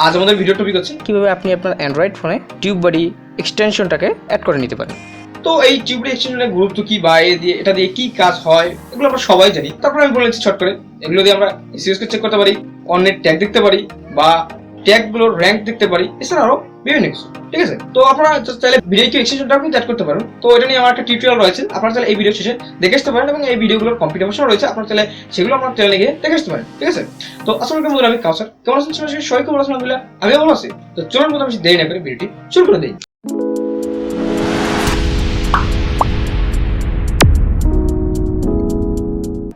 আজ আমাদের video topic হচ্ছে কিভাবে আপনি আপনার অ্যান্ড্রয়েড ফোনে টিউববাডি এক্সটেনশনটাকে অ্যাড করে নিতে পারেন। তো এই টিউববাডি এক্সটেনশনের গুরুত্ব কি বা এটা দিয়ে কি কাজ হয় এগুলো আমরা সবাই জানি। তারপরে আমি বলেছি ছোট করে এগুলো দিয়ে আমরা এসইএস কে চেক করতে পারি, অন্যের ট্যাগ দেখতে পারি বা ট্যাগগুলোর র্যাঙ্ক দেখতে পারি, এছাড়া আরো বিভিন্ন কিছু। ঠিক আছে, তো আপনারা চাইলে ভিডিও এক্সটেনশনটা আপনি অ্যাড করতে পারেন। তো এটা নিয়ে আমার একটা টিউটোরিয়াল রয়েছে, আপনারা চাইলে এই ভিডিও শেষে দেখে আসতে পারেন এবং এই ভিডিওগুলোর কমপ্লিট অপশন রয়েছে, আপনারা চাইলে সেগুলো আপনার চ্যানেলে গিয়ে দেখে আসতে পারেন। ঠিক আছে, তো আসলে কেমন আমি কাউসার কেমন আছেন সবাই কেমন আছেন আলহামদুলিল্লাহ আমিও ভালো আছি। তো চলুন প্রথমে বেশি দেরি না করে ভিডিওটি শুরু করে দিই।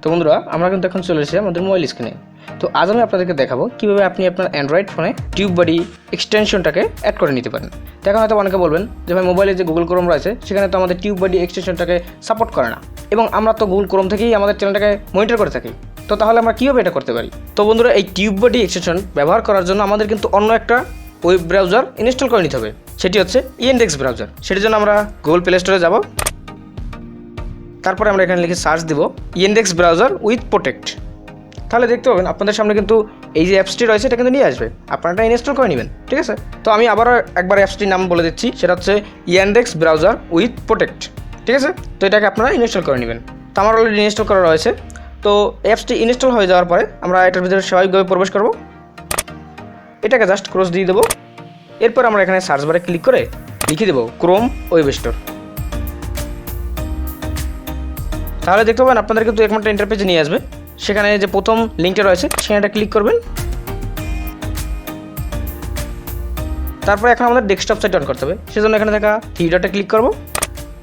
তো বন্ধুরা, আমরা কিন্তু এখন চলে এসেছি আমাদের মোবাইল স্ক্রিনে। তো আজ আমি আপনাদেরকে দেখাবো কিভাবে আপনি আপনার অ্যান্ড্রয়েড ফোনে টিউববাডি এক্সটেনশনটাকে অ্যাড করে নিতে পারেন। দেখুন, হয়তো অনেকে বলবেন যে ভাই মোবাইলে যে গুগল ক্রোম রয়েছে সেখানে তো আমাদের টিউববাডি এক্সটেনশনটাকে সাপোর্ট করে না, এবং আমরা তো গুগল ক্রোম থেকেই আমাদের চ্যানেলটাকে মনিটর করে থাকি। তো তাহলে আমরা কীভাবে এটা করতে পারি? তো বন্ধুরা, এই টিউববাডি এক্সটেনশন ব্যবহার করার জন্য আমাদের কিন্তু অন্য একটা ওয়েব ব্রাউজার ইনস্টল করে নিতে হবে, সেটি হচ্ছে ইয়ানডেক্স ব্রাউজার। সেটির জন্য আমরা গুগল প্লে স্টোরে যাব, তারপরে আমরা এখানে লিখে সার্চ দেব ইয়ানডেক্স ব্রাউজার উইথ প্রোটেক্ট। তাহলে দেখতে পাবেন আপনাদের সামনে কিন্তু এই যে অ্যাপসটি রয়েছে এটা কিন্তু নিয়ে আসবে, আপনারা এটা ইনস্টল করে নেবেন। ঠিক আছে, তো আমি আবারও একবার অ্যাপসটির নাম বলে দিচ্ছি, সেটা হচ্ছে ইয়ানডেক্স ব্রাউজার উইথ প্রোটেক্ট। ঠিক আছে, তো এটাকে আপনারা ইনস্টল করে নেবেন। তো আমার অলরেডি ইনস্টল করা রয়েছে। তো অ্যাপসটি ইনস্টল হয়ে যাওয়ার পরে আমরা এটার ভিতরে স্বাভাবিকভাবে প্রবেশ করব, এটাকে জাস্ট ক্রস দিয়ে দেবো। এরপর আমরা এখানে সার্চ বারে ক্লিক করে লিখে দেবো ক্রোম ওয়েব স্টোর। তাহলে দেখতে পাবেন আপনাদের কিন্তু এরকম একটা ইন্টারপেজে নিয়ে আসবে। সেখানে যে প্রথম লিঙ্কটা রয়েছে সেখানে ক্লিক করবেন। তারপরে এখন আমাদের ডেস্কটপ সাইট অন করতে হবে, সেজন্য এখানে থাকা থ্রি ডটে ক্লিক করব,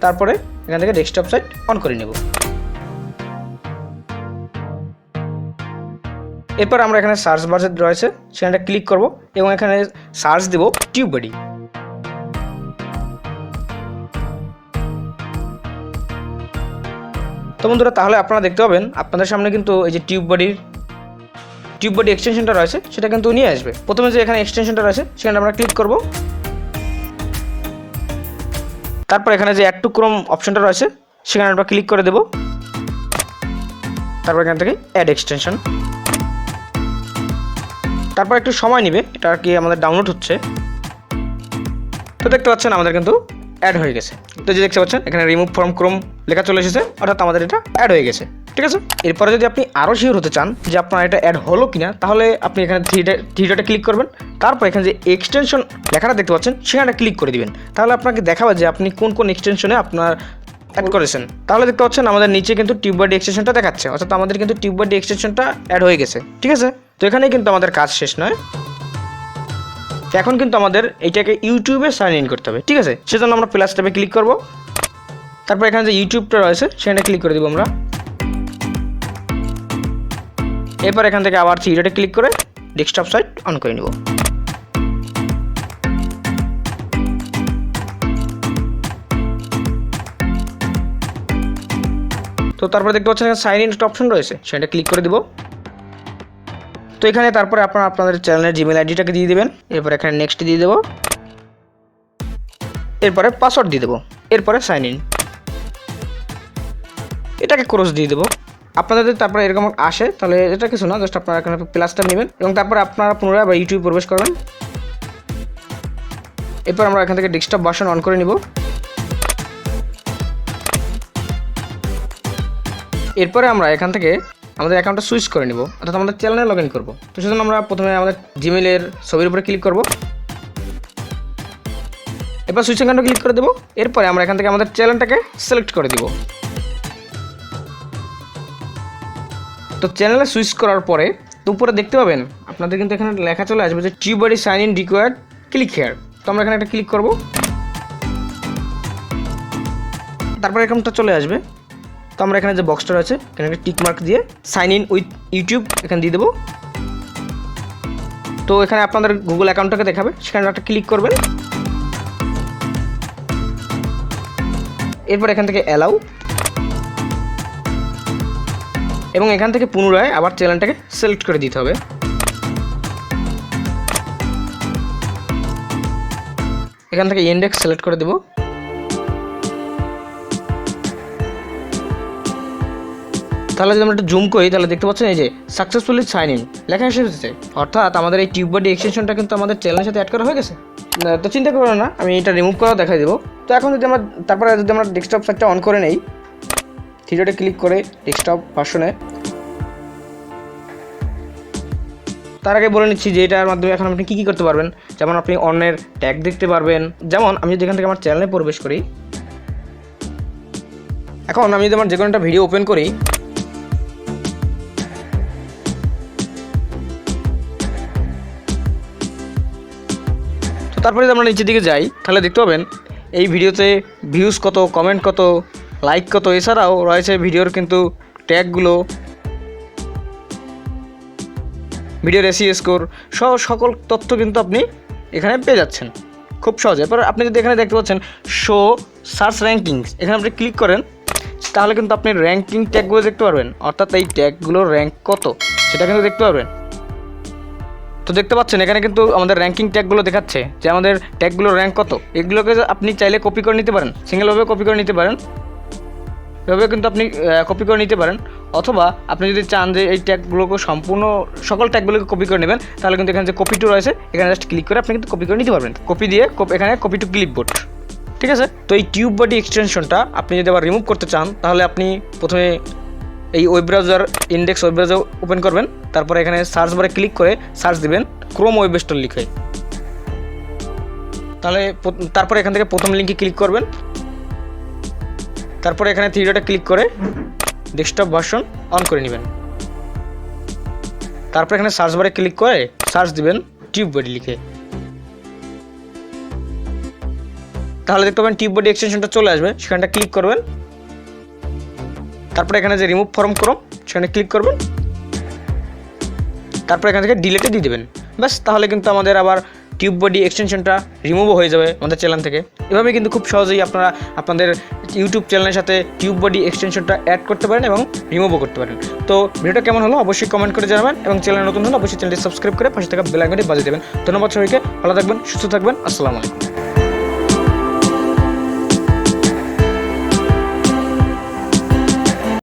তারপরে এখান থেকে ডেস্কটপ সাইট অন করে নেব। এরপর আমরা এখানে সার্চ বার রয়েছে সেখানে ক্লিক করব এবং এখানে সার্চ দেব টিউববাডি। তো বন্ধুরা, তাহলে আপনারা দেখতে পাবেন আপনাদের সামনে কিন্তু এই যে টিউববাডি এক্সটেনশনটা রয়েছে সেটা কিন্তু নিয়ে আসবে। প্রথমে যে এখানে এক্সটেনশনটা রয়েছে সেখানে আমরা ক্লিক করব, তারপর এখানে যে অ্যাড টু ক্রোম অপশনটা রয়েছে সেখানে আমরা ক্লিক করে দেব। তারপর এখান থেকে অ্যাড এক্সটেনশন, তারপর একটু সময় নেবে, এটা আর কি আমাদের ডাউনলোড হচ্ছে। তো দেখতে পাচ্ছেন আমাদের কিন্তু অ্যাড হয়ে গেছে। তো যে দেখতে পাচ্ছেন এখানে রিমুভ ফ্রম ক্রোম লেখা চলে এসেছে, অর্থাৎ আমাদের এটা অ্যাড হয়ে গেছে। ঠিক আছে, এরপরে যদি আপনি আরও শিওর হতে চান যে আপনার এটা অ্যাড হলো কিনা, তাহলে আপনি এখানে থ্রি ডটে ক্লিক করবেন, তারপর এখানে যে এক্সটেনশন লেখাটা দেখতে পাচ্ছেন সেখানে ক্লিক করে দিবেন। তাহলে আপনাকে দেখাবে যে আপনি কোন কোন এক্সটেনশনে আপনার অ্যাড করেছেন। তাহলে দেখতে পাচ্ছেন আমাদের নিচে কিন্তু টিউববাডি এক্সটেনশনটা দেখাচ্ছে, অর্থাৎ আমাদের কিন্তু টিউববাডি এক্সটেনশনটা অ্যাড হয়ে গেছে। ঠিক আছে, তো এখানেই কিন্তু আমাদের কাজ শেষ নয়। এখন কিন্তু আমাদের এইটাকে ইউটিউবে সাইন ইন করতে হবে। ঠিক আছে, সেজন্য আমরা প্লাস ট্যাবে ক্লিক করব, তারপর এখানে যে ইউটিউবটা রয়েছে সেখানে ক্লিক করে দিব আমরা। এরপর এখান থেকে আবার থ্রি ডটে ক্লিক করে ডেস্কটপ সাইট অন করে নিব। তো তারপরে দেখতে পাচ্ছেন এখানে সাইন ইন একটা অপশন রয়েছে, সেটা ক্লিক করে দিব। তো এখানে তারপরে আপনারা আপনাদের চ্যানেলের জিমেল আইডিটাকে দিয়ে দেবেন, এরপর এখানে নেক্সট দিয়ে দেবো, এরপরে পাসওয়ার্ড দিয়ে দেবো, এরপরে সাইন ইন, এটাকে ক্রস দিয়ে দেবো। আপনাদের যদি তারপরে এরকম আসে তাহলে এটা কিছু না, জাস্ট আপনারা এখানে প্লাসটা নেবেন এবং তারপরে আপনারা পুনরায় আবার ইউটিউবে প্রবেশ করবেন। এরপর আমরা এখান থেকে ডেস্কটপ ভার্সন অন করে নিব। এরপরে আমরা এখান থেকে আমাদের অ্যাকাউন্টটা সুইচ করে নিব, অর্থাৎ আমাদের চ্যানেলে লগ ইন করবো। তো সেজন্য আমরা প্রথমে আমাদের জিমেলের ছবির উপরে ক্লিক করব, এরপর সুইচ অ্যাকাউন্টে ক্লিক করে দেবো। এরপরে আমরা এখান থেকে আমাদের চ্যানেলটাকে সিলেক্ট করে দিব। তো চ্যানেলে সুইচ করার পরে তো উপরে দেখতে পাবেন আপনাদের কিন্তু এখানে লেখা চলে আসবে যে TubeBuddy sign in required, click here. তো আমরা এখানে একটা ক্লিক করব, তারপরে এরকমটা চলে আসবে। তো আমরা এখানে যে বক্সটা রয়েছে এখানে একটা টিক মার্ক দিয়ে সাইন ইন উইথ ইউটিউব এখানে দিয়ে দেবো। তো এখানে আপনাদের গুগল অ্যাকাউন্টটাকে দেখাবে, সেখানে একটা ক্লিক করবেন। এরপর এখান থেকে অ্যালাউ, এবং এখান থেকে পুনরায় আবার চ্যানেলটাকে সিলেক্ট করে দিতে হবে। এখান থেকে ইন্ডেক্স সিলেক্ট করে দেব। তাহলে যদি আমরা একটু জুম করি তাহলে দেখতে পাচ্ছেন এই যে সাকসেসফুলি সাইন ইন লেখা এসেছে, অর্থাৎ আমাদের এই টিউব বডি এক্সটেনশনটা কিন্তু আমাদের চ্যানেলের সাথে অ্যাড করা হয়ে গেছে। তো চিন্তা করো না, আমি এটা রিমুভ করা দেখাই দেবো। তো এখন যদি আমরা তারপরে যদি আমরা ডেস্কটপ সাইটটা অন করে নেই, থ্রিডটে ক্লিক করে ডেস্কটপ ভার্সনে, তার আগে বলে নিচ্ছি যে এটার মাধ্যমে এখন আপনি কী করতে পারবেন। যেমন আপনি অন্যের ট্যাগ দেখতে পারবেন। যেমন আমি যদি এখান থেকে আমার চ্যানেলে প্রবেশ করি, এখন আমি যদি আমার যে কোনো একটা ভিডিও ওপেন করি, তো তারপরে যদি আমরা নিচের দিকে যাই তাহলে দেখতে পাবেন এই ভিডিওতে ভিউজ কত, কমেন্ট কত, লাইক কত, এছাড়াও রয়েছে ভিডিওর কিন্তু ট্যাগগুলো, ভিডিওর এসইও স্কোর সহ সকল তথ্য কিন্তু আপনি এখানে পেয়ে যাচ্ছেন খুব সহজে। এবার আপনি যদি এখানে দেখতে পাচ্ছেন শো সার্চ র্যাঙ্কিংস, এখানে আপনি ক্লিক করেন তাহলে কিন্তু আপনি র্যাঙ্কিং ট্যাগগুলো দেখতে পারবেন, অর্থাৎ এই ট্যাগগুলোর র্যাঙ্ক কত সেটা কিন্তু দেখতে পারবেন। তো দেখতে পাচ্ছেন এখানে কিন্তু আমাদের র্যাঙ্কিং ট্যাগগুলো দেখাচ্ছে যে আমাদের ট্যাগগুলোর র্যাঙ্ক কত। এগুলোকে আপনি চাইলে কপি করে নিতে পারেন, সিঙ্গেলভাবে কপি করে নিতে পারেন, এভাবে কিন্তু আপনি কপি করে নিতে পারেন। অথবা আপনি যদি চান যে এই ট্যাগগুলোকে সম্পূর্ণ সকল ট্যাগগুলোকে কপি করে নেবেন, তাহলে কিন্তু এখানে যে কপি টু রয়েছে এখানে জাস্ট ক্লিক করে আপনি কিন্তু কপি করে নিতে পারবেন, কপি দিয়ে এখানে কপি টু ক্লিপবোর্ড। ঠিক আছে, তো এই টিউব বডি এক্সটেনশনটা আপনি যদি আবার রিমুভ করতে চান তাহলে আপনি প্রথমে এই web browser index web browser open করবেন, তারপরে এখানে সার্চ বারে ক্লিক করে সার্চ দিবেন ক্রোম ওয়েব স্টোর লিখে, তাহলে তারপরে এখান থেকে প্রথম লিঙ্কে ক্লিক করবেন, তারপরে এখানে থ্রি ডটে ক্লিক করে ডেস্কটপ ভার্সন অন করে নেবেন, তারপরে এখানে সার্চ বারে ক্লিক করে সার্চ দিবেন টিউব বডি লিখে, তাহলে দেখতে পাবেন টিউব বডি এক্সটেনশনটা চলে আসবে, সেখানটা ক্লিক করবেন, তারপরে এখানে যে রিমুভ ফ্রম ক্রোম সেখানে ক্লিক করবেন, তারপরে এখান থেকে ডিলেটে দিয়ে দেবেন, ব্যাস তাহলে কিন্তু আমাদের আবার টিউব বডি এক্সটেনশনটা রিমুভও হয়ে যাবে আমাদের চ্যানেল থেকে। এভাবে কিন্তু খুব সহজেই আপনারা আপনাদের ইউটিউব চ্যানেলের সাথে টিউব বডি এক্সটেনশনটা অ্যাড করতে পারেন এবং রিমুভও করতে পারেন। তো ভিডিওটা কেমন হলো অবশ্যই কমেন্ট করে জানাবেন এবং চ্যানেল নতুন হলে অবশ্যই চ্যানেলটি সাবস্ক্রাইব করে পাশে থাকা বেল আইকনটি বাজিয়ে দেবেন। ধন্যবাদ সবাইকে, ভালো থাকবেন, সুস্থ থাকবেন, আসসালামু আলাইকুম।